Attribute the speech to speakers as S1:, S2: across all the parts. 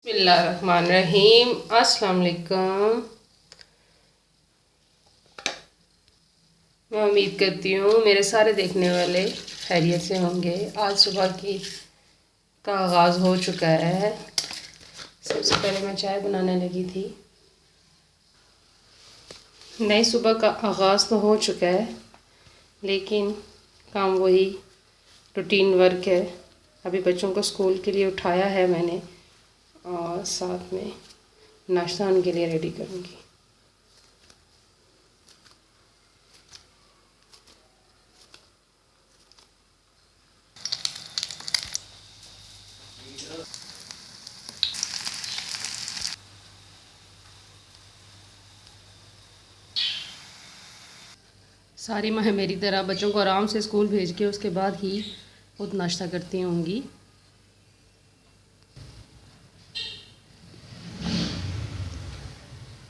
S1: बिस्मिल्लाहिर्रहमानिर्रहीम। अस्सलाम वालेकुम। मैं उम्मीद करती हूँ मेरे सारे देखने वाले खैरियत से होंगे। आज सुबह की का आगाज़ हो चुका है। सबसे पहले मैं चाय बनाने लगी थी। नई सुबह का आगाज़ तो हो चुका है, लेकिन काम वही रूटीन वर्क है। अभी बच्चों को स्कूल के लिए उठाया है मैंने, और साथ में नाश्ता उनके लिए रेडी करूँगी। सारी माहें मेरी तरह बच्चों को आराम से स्कूल भेज के उसके बाद ही खुद नाश्ता करती होंगी।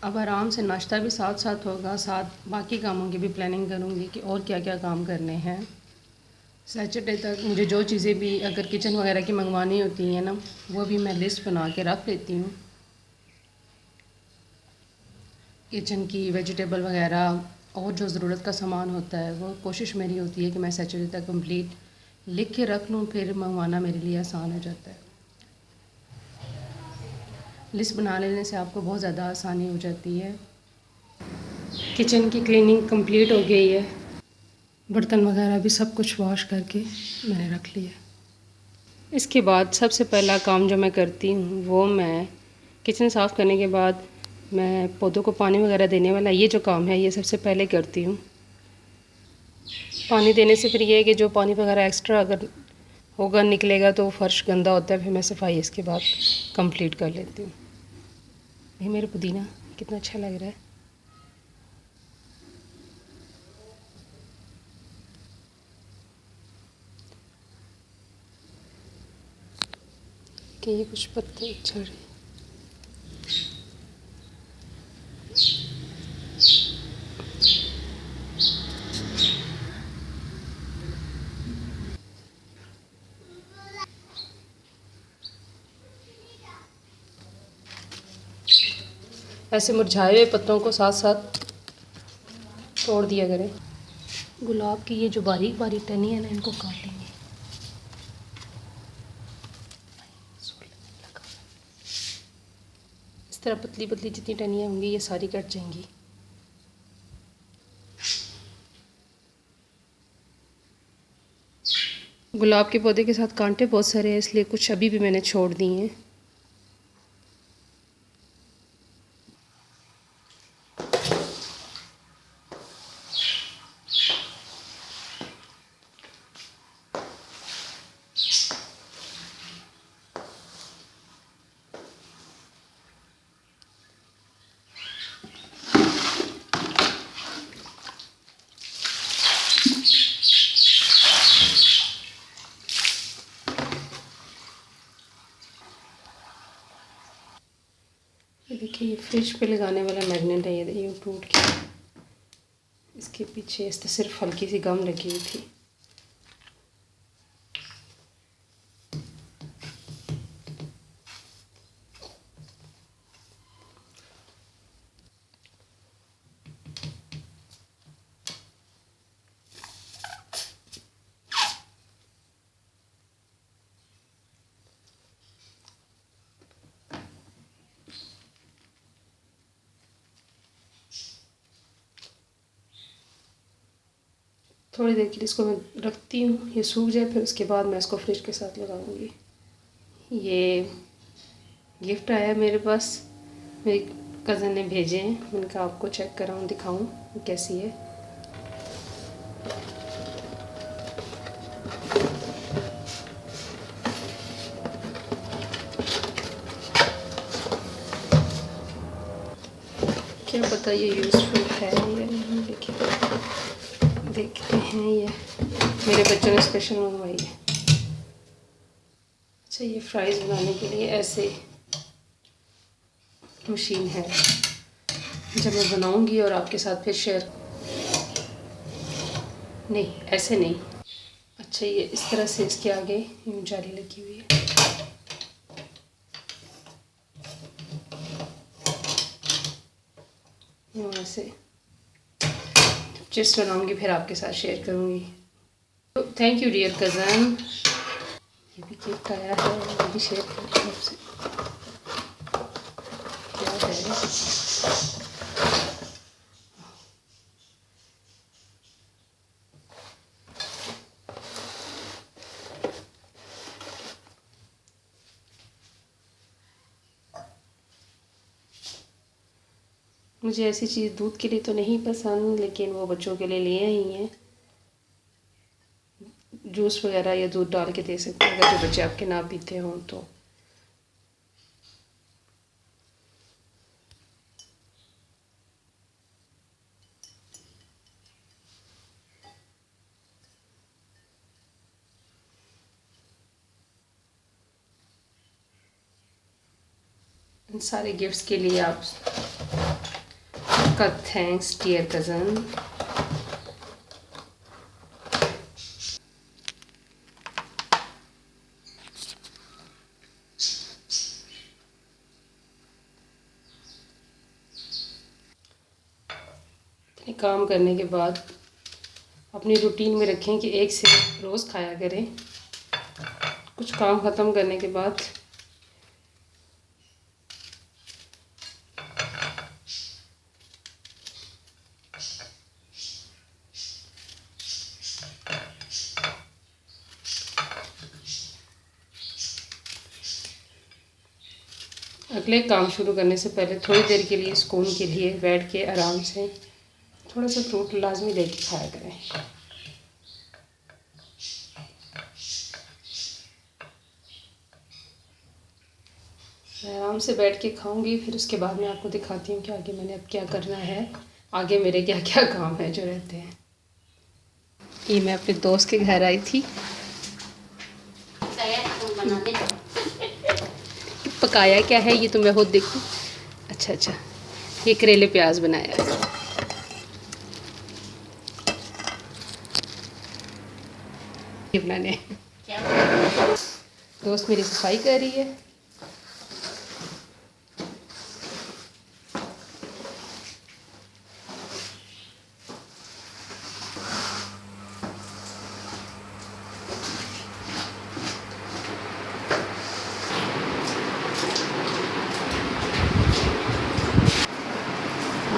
S1: अब आराम से नाश्ता भी साथ साथ होगा, साथ बाकी कामों की भी प्लानिंग करूँगी कि और क्या क्या काम करने हैं। सैटरडे तक मुझे जो चीज़ें भी अगर किचन वगैरह की मंगवानी होती हैं ना, वो भी मैं लिस्ट बना के रख लेती हूँ। किचन की वेजिटेबल वगैरह और जो ज़रूरत का सामान होता है, वो कोशिश मेरी होती है कि मैं सैटरडे तक कंप्लीट लिख के रख लूँ, फिर मंगवाना मेरे लिए आसान हो जाता है। लिस्ट बना लेने से आपको बहुत ज़्यादा आसानी हो जाती है। किचन की क्लीनिंग कंप्लीट हो गई है। बर्तन वगैरह भी सब कुछ वॉश करके मैंने रख लिया। इसके बाद सबसे पहला काम जो मैं करती हूँ, वो मैं किचन साफ़ करने के बाद मैं पौधों को पानी वगैरह देने वाला ये जो काम है, ये सबसे पहले करती हूँ। पानी देने से फिर ये है कि जो पानी वगैरह एक्स्ट्रा अगर होगा निकलेगा तो फ़र्श गंदा होता है, फिर मैं सफाई इसके बाद कंप्लीट कर लेती हूँ। ये मेरा पुदीना कितना अच्छा लग रहा है। कि ये कुछ पत्ते झड़ रहे। ऐसे मुरझाए हुए पत्तों को साथ साथ तोड़ दिया करें। गुलाब की ये जो बारीक बारीक टहनी है ना, इनको काट लेंगे। इस तरह पतली पतली जितनी टहनियाँ होंगी ये सारी कट जाएंगी। गुलाब के पौधे के साथ कांटे बहुत सारे हैं, इसलिए कुछ अभी भी मैंने छोड़ दिए हैं। ये देखिए, ये फ्रिज पे लगाने वाला मैग्नेट है, ये टूट गया। इसके पीछे इस तरह सिर्फ हल्की सी गम लगी हुई थी। थोड़ी देर के लिए इसको मैं रखती हूँ, ये सूख जाए, फिर उसके बाद मैं इसको फ्रिज के साथ लगाऊंगी। ये गिफ्ट आया मेरे पास, मेरी कज़न ने भेजे हैं। उनका आपको चेक कराऊँ, दिखाऊँ कैसी है। क्या पता ये यूज़फुल है या नहीं, देखते हैं। ये मेरे बच्चों ने स्पेशल मंगवाई है। अच्छा, ये फ्राइज़ बनाने के लिए ऐसे मशीन है, जब मैं बनाऊंगी और आपके साथ फिर शेयर। नहीं, ऐसे नहीं। अच्छा, ये इस तरह से इसके आगे यूँ जाली लगी हुई है। वहाँ से चिप्स बनाऊँगी, फिर आपके साथ शेयर करूँगी। तो थैंक यू डियर कज़न। ये भी केक आया है, ये भी शेयर करती हूँ आपसे। क्या है? मुझे ऐसी चीज़ दूध के लिए तो नहीं पसंद, लेकिन वो बच्चों के लिए लिए ही हैं। जूस वगैरह या दूध डाल के दे सकते हैं अगर जो बच्चे आपके ना पीते हों तो। इन सारे गिफ्ट्स के लिए आपका थैंक्स डियर कज़न। काम करने के बाद अपनी रूटीन में रखें कि एक से रोज़ खाया करें। कुछ काम ख़त्म करने के बाद अगले काम शुरू करने से पहले थोड़ी देर के लिए सुकून के लिए बैठ के आराम से थोड़ा सा फ्रूट लाजमी लेके खाया करें। मैं आराम से बैठ के खाऊंगी, फिर उसके बाद मैं आपको दिखाती हूँ कि आगे मैंने अब क्या करना है, आगे मेरे क्या क्या काम है जो रहते हैं। ये मैं अपने दोस्त के घर आई थी। पकाया क्या है ये तो मैं खुद देखूँ। अच्छा अच्छा, ये करेले प्याज बनाया है। ये बनाने दोस्त मेरी सफाई कर रही है।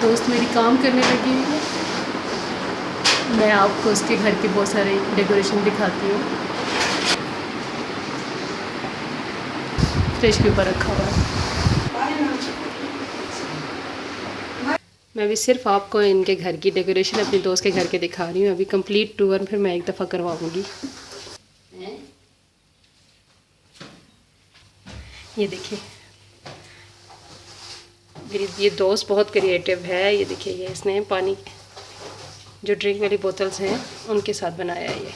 S1: दोस्त मेरी काम करने लगी हुई है। मैं आपको उसके घर के बहुत सारे डेकोरेशन दिखाती हूँ। फ्रिज के ऊपर रखा हुआ है। मैं भी सिर्फ आपको इनके घर की डेकोरेशन अपने दोस्त के घर के दिखा रही हूँ। अभी कंप्लीट टूर फिर मैं एक दफ़ा करवाऊँगी। ये देखिए, मेरी ये दोस्त बहुत क्रिएटिव है। ये देखिए, ये इसने पानी जो ड्रिंक वाली बोतल्स हैं उनके साथ बनाया है। ये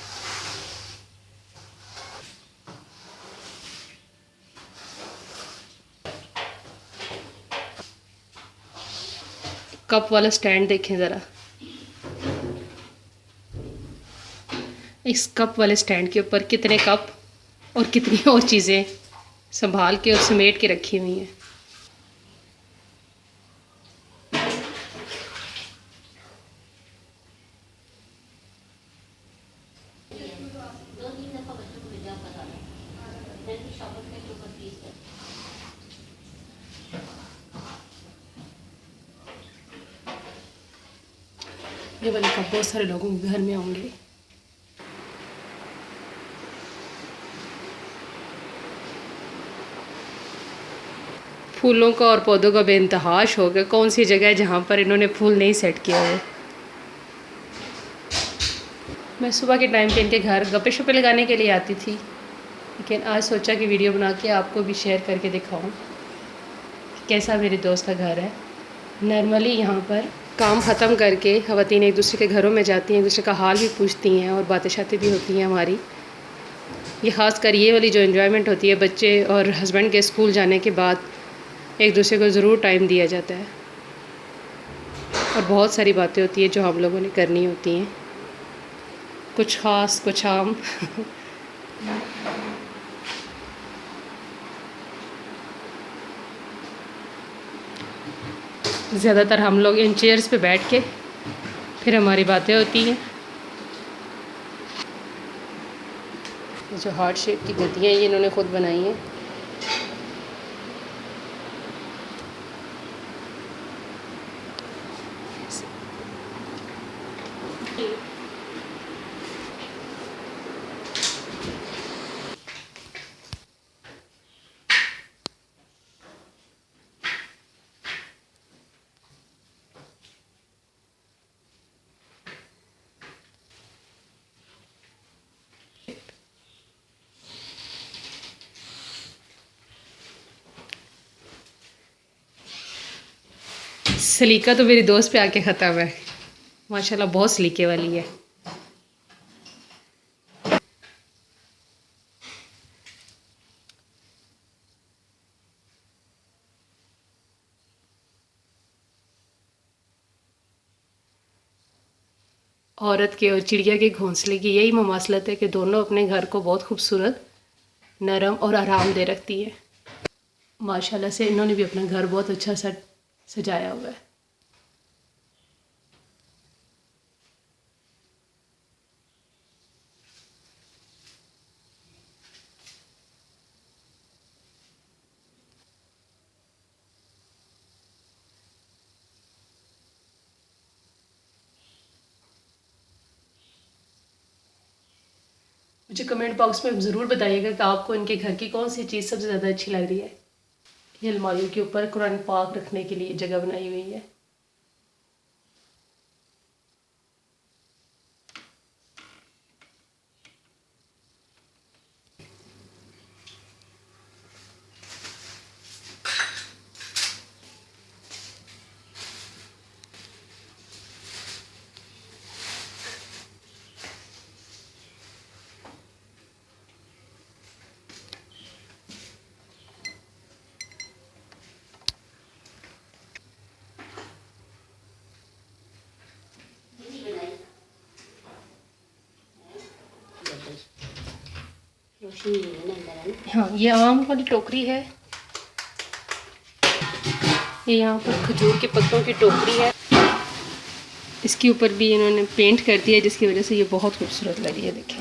S1: कप वाला स्टैंड देखें ज़रा। इस कप वाले स्टैंड के ऊपर कितने कप और कितनी और चीज़ें संभाल के और समेट के रखी हुई हैं। ये वाले कप बहुत सारे लोगों के घर में होंगे। फूलों का और पौधों का बेइंतहा शौक है। कौन सी जगह है जहाँ पर इन्होंने फूल नहीं सेट किया हुआ। मैं सुबह के टाइम पे इनके घर गप्पे शप्पे लगाने के लिए आती थी, लेकिन आज सोचा कि वीडियो बना के आपको भी शेयर करके दिखाऊं कैसा मेरे दोस्त का घर है। नॉर्मली यहाँ पर काम ख़त्म करके ख़वातीन एक दूसरे के घरों में जाती हैं, एक दूसरे का हाल भी पूछती हैं और बातें शातें भी होती हैं हमारी। ये ख़ास कर ये वाली जो एंजॉयमेंट होती है बच्चे और हस्बैंड के स्कूल जाने के बाद एक दूसरे को ज़रूर टाइम दिया जाता है और बहुत सारी बातें होती हैं जो हम लोगों ने करनी होती हैं, कुछ ख़ास कुछ आम। ज़्यादातर हम लोग इन चेयर्स पे बैठ के फिर हमारी बातें होती हैं। ये जो हार्ट शेप की गद्दियाँ ये इन्होंने ख़ुद बनाई हैं। सलीका तो मेरी दोस्त पे आके ख़त्म है, माशाल्लाह बहुत सलीके वाली है। औरत के और चिड़िया के घोंसले की यही ममासलत है कि दोनों अपने घर को बहुत खूबसूरत, नरम और आरामदेह रखती है। माशाल्लाह से इन्होंने भी अपना घर बहुत अच्छा सजाया हुआ है। मुझे कमेंट बॉक्स में ज़रूर बताइएगा कि आपको इनके घर की कौन सी चीज़ सबसे ज़्यादा अच्छी लग रही है। ये अलमारियों के ऊपर कुरान पाक रखने के लिए जगह बनाई हुई है। हाँ, ये आम वाली टोकरी है। ये यहाँ पर खजूर के पत्तों की टोकरी है। इसके ऊपर भी इन्होंने पेंट कर दिया जिसकी वजह से ये बहुत खूबसूरत लग रही है। देखें,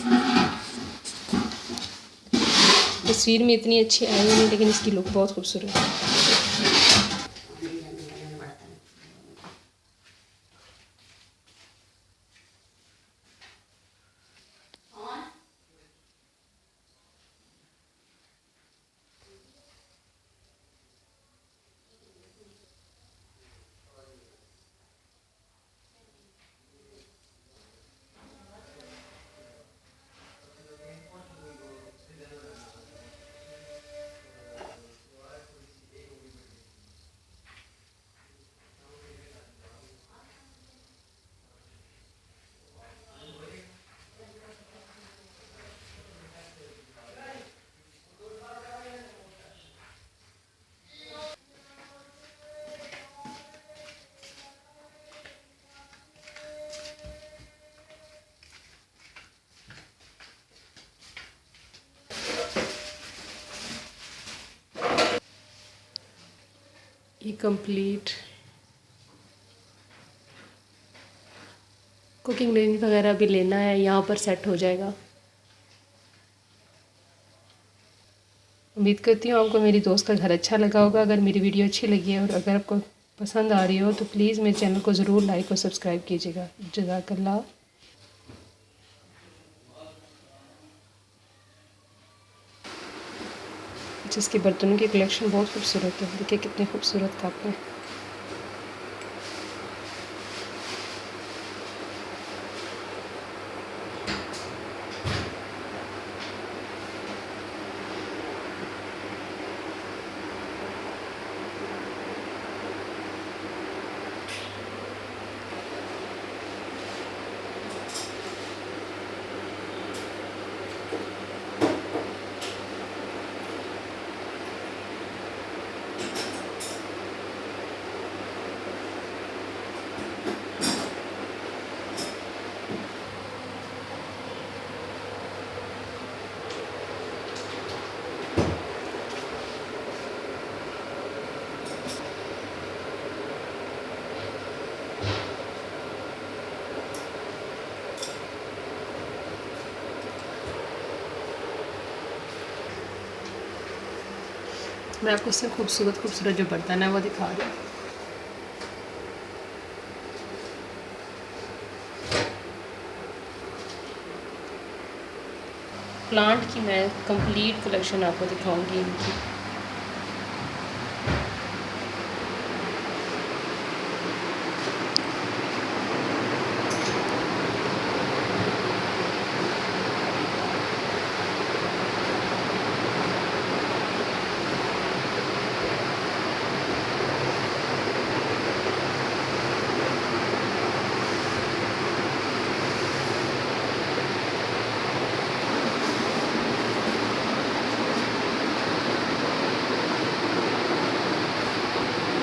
S1: तस्वीर में इतनी अच्छी आई नहीं, लेकिन इसकी लुक बहुत खूबसूरत है। ये कंप्लीट कुकिंग रेंज वगैरह भी लेना है, यहाँ पर सेट हो जाएगा। उम्मीद करती हूँ आपको मेरी दोस्त का घर अच्छा लगा होगा। अगर मेरी वीडियो अच्छी लगी है और अगर आपको पसंद आ रही हो तो प्लीज़ मेरे चैनल को ज़रूर लाइक और सब्सक्राइब कीजिएगा। जज़ाकल्लाह। जिसके बर्तनों की कलेक्शन बहुत खूबसूरत है। देखिए कितने खूबसूरत कप हैं। मैं आपको इससे खूबसूरत खूबसूरत जो बर्तन है वो दिखा रही हूँ। प्लांट की मैं कंप्लीट कलेक्शन आपको दिखाऊंगी इनकी।